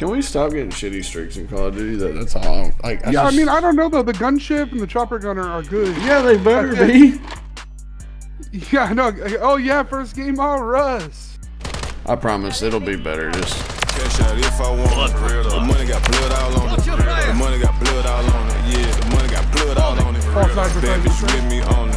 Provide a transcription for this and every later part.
Can we stop getting shitty streaks in Call of Duty? That's all. Like, I mean, I don't know though. The gunship and the chopper gunner are good. Yeah, they better be. Yeah, I know. Oh yeah, first game on Russ. I promise it'll be better. Just cash out if I want it. The money got blood all on it. The money got blood all on it. Yeah, the money got blood all on it. Bad bitch with me on it.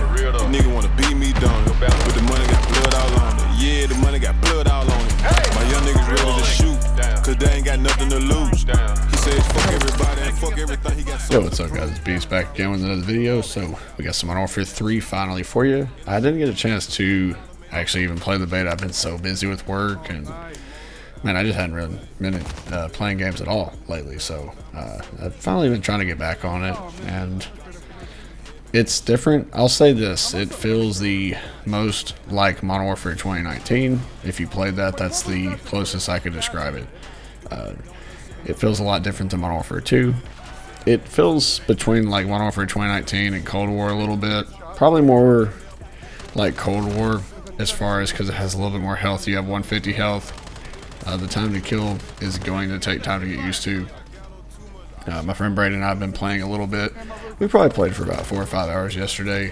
Nigga wanna beat me down. But the money got blood all on it. Yeah, the money got blood all on it. My young niggas ready to shoot, cause they ain't got nothing to lose. He says fuck everybody and fuck everything. He got Yo, what's up guys? It's Beast back again with another video. So we got some Modern Warfare 3 finally for you. I didn't get a chance to actually even play the beta. I've been so busy with work and man, I just hadn't really been playing games at all lately. So I've finally been trying to get back on it, and it's different. I'll say this, it feels the most like Modern Warfare 2019. If you played that, that's the closest I could describe it. It feels a lot different than Modern Warfare 2. It feels between like Modern Warfare 2019 and Cold War a little bit. Probably more like Cold War as far as because it has a little bit more health. You have 150 health. The time to kill is going to take time to get used to. My friend Brady and I have been playing a little bit. We probably played for about 4 or 5 hours yesterday,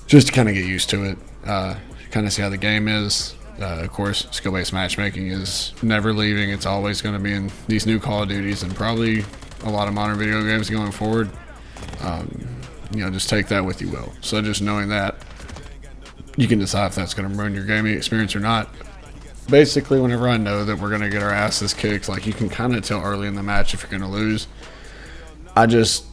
just to kind of get used to it, kind of see how the game is. Of course, skill-based matchmaking is never leaving. It's always going to be in these new Call of Duties and probably a lot of modern video games going forward. You know, just take that with you well. So just knowing that, you can decide if that's going to ruin your gaming experience or not. Basically, whenever I know that we're going to get our asses kicked, like you can kind of tell early in the match if you're going to lose, I just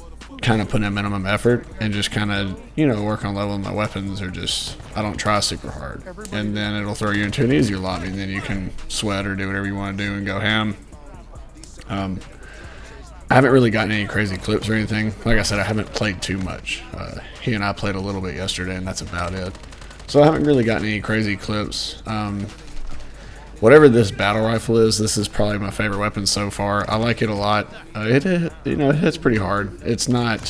kind of put in minimum effort and just kind of, you know, work on leveling my weapons, or just, I don't try super hard. And then it'll throw you into an easier lobby, and then you can sweat or do whatever you want to do and go ham. I haven't really gotten any crazy clips or anything. Like I said, I haven't played too much. He and I played a little bit yesterday, and that's about it. So I haven't really gotten any crazy clips. Whatever this battle rifle is, this is probably my favorite weapon so far. I like it a lot. You know, it hits pretty hard. It's not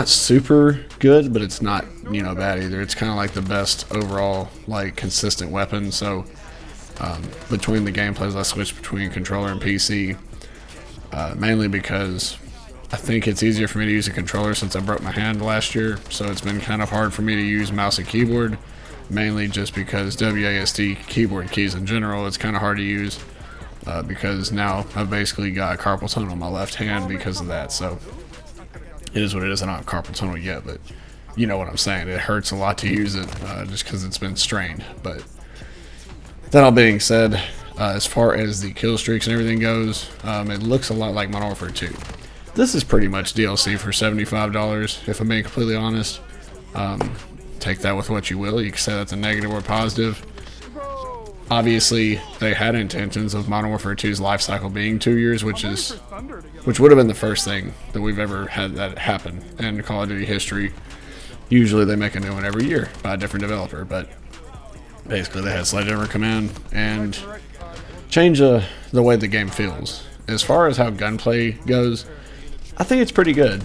super good, but it's not, you know, bad either. It's kind of like the best overall, like, consistent weapon. So between the gameplays, I switch between controller and PC, mainly because I think it's easier for me to use a controller since I broke my hand last year. So it's been kind of hard for me to use mouse and keyboard. Mainly just because WASD keyboard keys in general, it's kind of hard to use because now I've basically got carpal tunnel on my left hand because of that. So it is what it is. I don't have carpal tunnel yet, but you know what I'm saying. It hurts a lot to use it just because it's been strained. But that all being said, as far as the kill streaks and everything goes, it looks a lot like Modern Warfare 2. This is pretty much DLC for $75, if I'm being completely honest. Take that with what you will. You can say that's a negative or positive. Obviously, they had intentions of Modern Warfare 2's life cycle being 2 years, which would have been the first thing that we've ever had that happen in Call of Duty history. Usually they make a new one every year by a different developer, but basically they had Sledgehammer come in and change the way the game feels. As far as how gunplay goes, I think it's pretty good.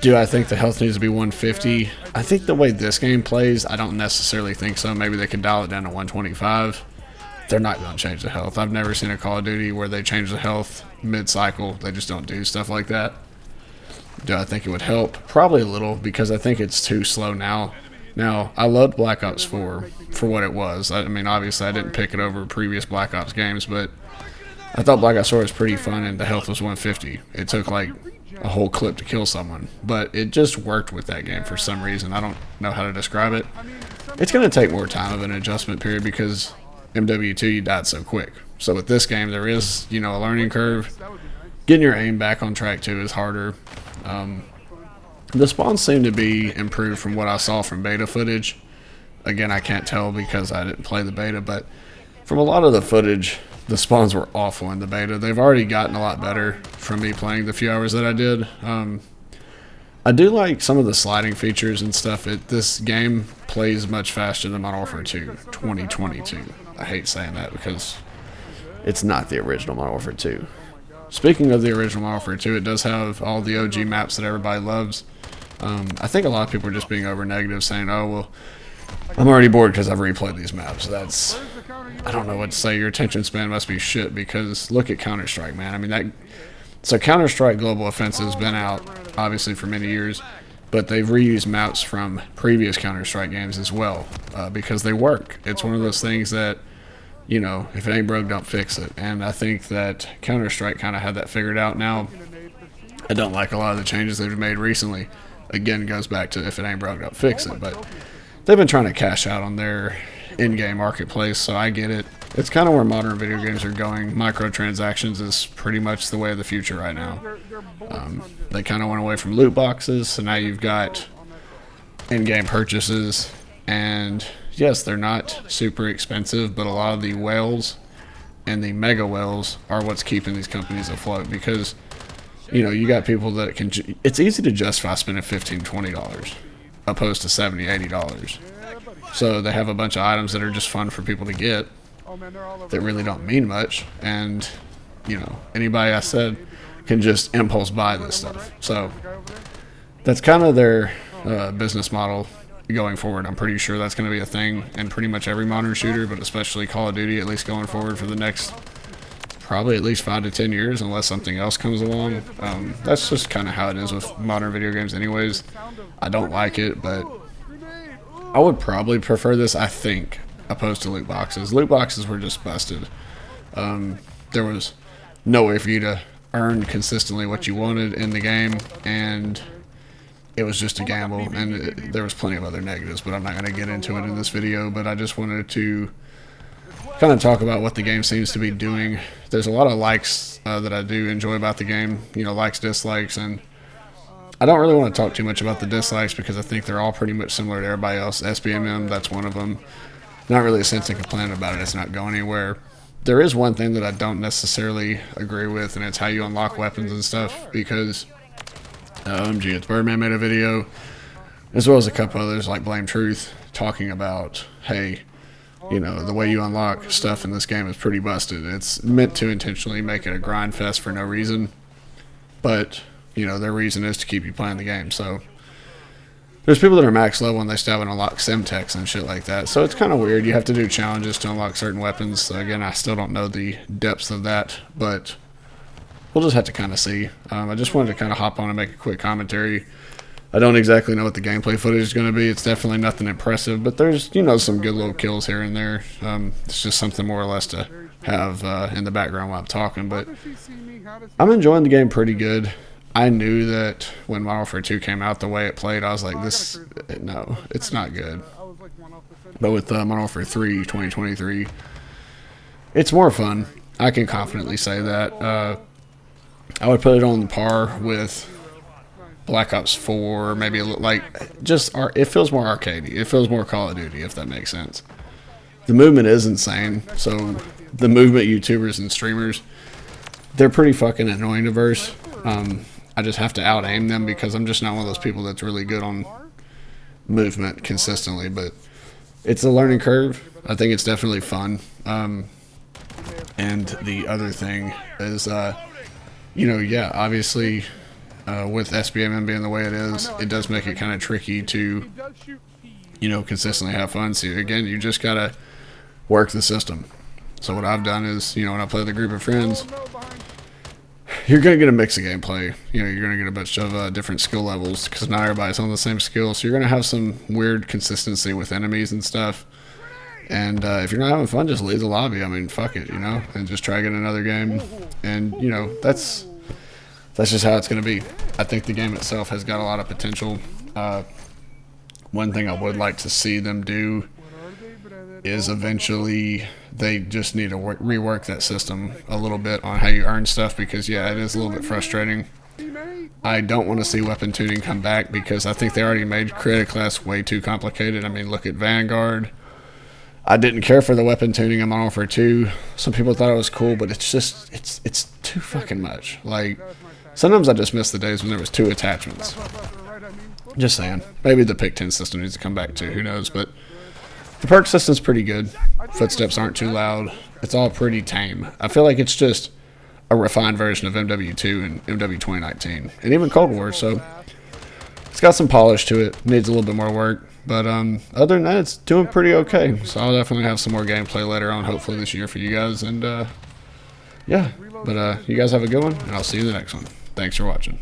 Do I think the health needs to be 150? I think the way this game plays, I don't necessarily think so. Maybe they could dial it down to 125. They're not going to change the health. I've never seen a Call of Duty where they change the health mid-cycle. They just don't do stuff like that. Do I think it would help? Probably a little, because I think it's too slow now. Now, I loved Black Ops 4 for what it was. I mean, obviously I didn't pick it over previous Black Ops games, but I thought Black Ops 4 was pretty fun and the health was 150. It took like a whole clip to kill someone, but it just worked with that game for some reason. I don't know how to describe it. It's going to take more time of an adjustment period because MW2 you died so quick. So with this game there is, you know, a learning curve. Getting your aim back on track too is harder. The spawns seem to be improved from what I saw from beta footage. Again, I can't tell because I didn't play the beta, but from a lot of the footage, the spawns were awful in the beta. They've already gotten a lot better from me playing the few hours that I did. I do like some of the sliding features and stuff. This game plays much faster than Modern Warfare 2 2022. I hate saying that because it's not the original Modern Warfare 2. Speaking of the original Modern Warfare 2, it does have all the OG maps that everybody loves. I think a lot of people are just being over negative, saying, oh, well, I'm already bored because I've replayed these maps. I don't know what to say. Your attention span must be shit because look at Counter-Strike, man. I mean, so Counter-Strike Global Offensive has been out, obviously, for many years, but they've reused maps from previous Counter-Strike games as well because they work. It's one of those things that, you know, if it ain't broke, don't fix it. And I think that Counter-Strike kind of had that figured out now. I don't like a lot of the changes they've made recently. Again, it goes back to if it ain't broke, don't fix it. But they've been trying to cash out on their in-game marketplace, so I get it. It's kind of where modern video games are going. Microtransactions is pretty much the way of the future right now. They kind of went away from loot boxes, so now you've got in-game purchases. And yes, they're not super expensive, but a lot of the whales and the mega whales are what's keeping these companies afloat because, you know, you got people that can... It's easy to justify spending $15, $20 opposed to $70, $80. So they have a bunch of items that are just fun for people to get that really don't mean much. And, you know, anybody I said can just impulse buy this stuff. So that's kind of their business model going forward. I'm pretty sure that's going to be a thing in pretty much every modern shooter, but especially Call of Duty, at least going forward for the next probably at least 5 to 10 years, unless something else comes along. That's just kind of how it is with modern video games anyways. I don't like it, but I would probably prefer this, I think, opposed to loot boxes. Loot boxes were just busted. There was no way for you to earn consistently what you wanted in the game, and it was just a gamble, and there was plenty of other negatives, but I'm not going to get into it in this video. But I just wanted to kind of talk about what the game seems to be doing. There's a lot of likes that I do enjoy about the game, you know, likes, dislikes, and I don't really want to talk too much about the dislikes because I think they're all pretty much similar to everybody else. SBMM, that's one of them. Not really a sense of complaining about it. It's not going anywhere. There is one thing that I don't necessarily agree with, and it's how you unlock weapons and stuff, because OMG, it's Birdman made a video, as well as a couple others like Blame Truth, talking about, hey, you know, the way you unlock stuff in this game is pretty busted. It's meant to intentionally make it a grind fest for no reason, but, you know, their reason is to keep you playing the game. So there's people that are max level and they still haven't unlocked Semtex and shit like that. So it's kind of weird. You have to do challenges to unlock certain weapons. So again, I still don't know the depths of that, but we'll just have to kind of see. I just wanted to kind of hop on and make a quick commentary. I don't exactly know what the gameplay footage is going to be. It's definitely nothing impressive, but there's, you know, some good little kills here and there. It's just something more or less to have in the background while I'm talking, but I'm enjoying the game pretty good. I knew that when Modern Warfare 2 came out, the way it played, I was like, no, it's not good. But with Modern Warfare 3 2023, it's more fun. I can confidently say that. I would put it on par with Black Ops 4, maybe it feels more arcadey. It feels more Call of Duty, if that makes sense. The movement is insane. So the movement YouTubers and streamers, they're pretty fucking annoying to verse. I just have to out-aim them because I'm just not one of those people that's really good on movement consistently. But it's a learning curve. I think it's definitely fun. And the other thing is, you know, yeah, obviously with SBMM being the way it is, it does make it kind of tricky to, you know, consistently have fun. So again, you just got to work the system. So what I've done is, you know, when I play with a group of friends, you're going to get a mix of gameplay. You know, you're going to get a bunch of different skill levels because not everybody's on the same skill. So you're going to have some weird consistency with enemies and stuff. And if you're not having fun, just leave the lobby. I mean, fuck it, you know, and just try getting another game. And, you know, that's just how it's going to be. I think the game itself has got a lot of potential. One thing I would like to see them do is eventually they just need to rework that system a little bit on how you earn stuff because, yeah, it is a little bit frustrating. I don't want to see weapon tuning come back because I think they already made creative class way too complicated. I mean, look at Vanguard. I didn't care for the weapon tuning in Modern Warfare 2. Some people thought it was cool, but it's just, it's too fucking much. Like, sometimes I just miss the days when there was 2 attachments. Just saying. Maybe the pick 10 system needs to come back too. Who knows? But the perk system's pretty good. Footsteps aren't too loud. It's all pretty tame. I feel like it's just a refined version of MW2 and MW 2019. And even Cold War. So it's got some polish to it. Needs a little bit more work. But other than that, it's doing pretty okay. So I'll definitely have some more gameplay later on, hopefully this year for you guys. And yeah, but you guys have a good one, and I'll see you in the next one. Thanks for watching.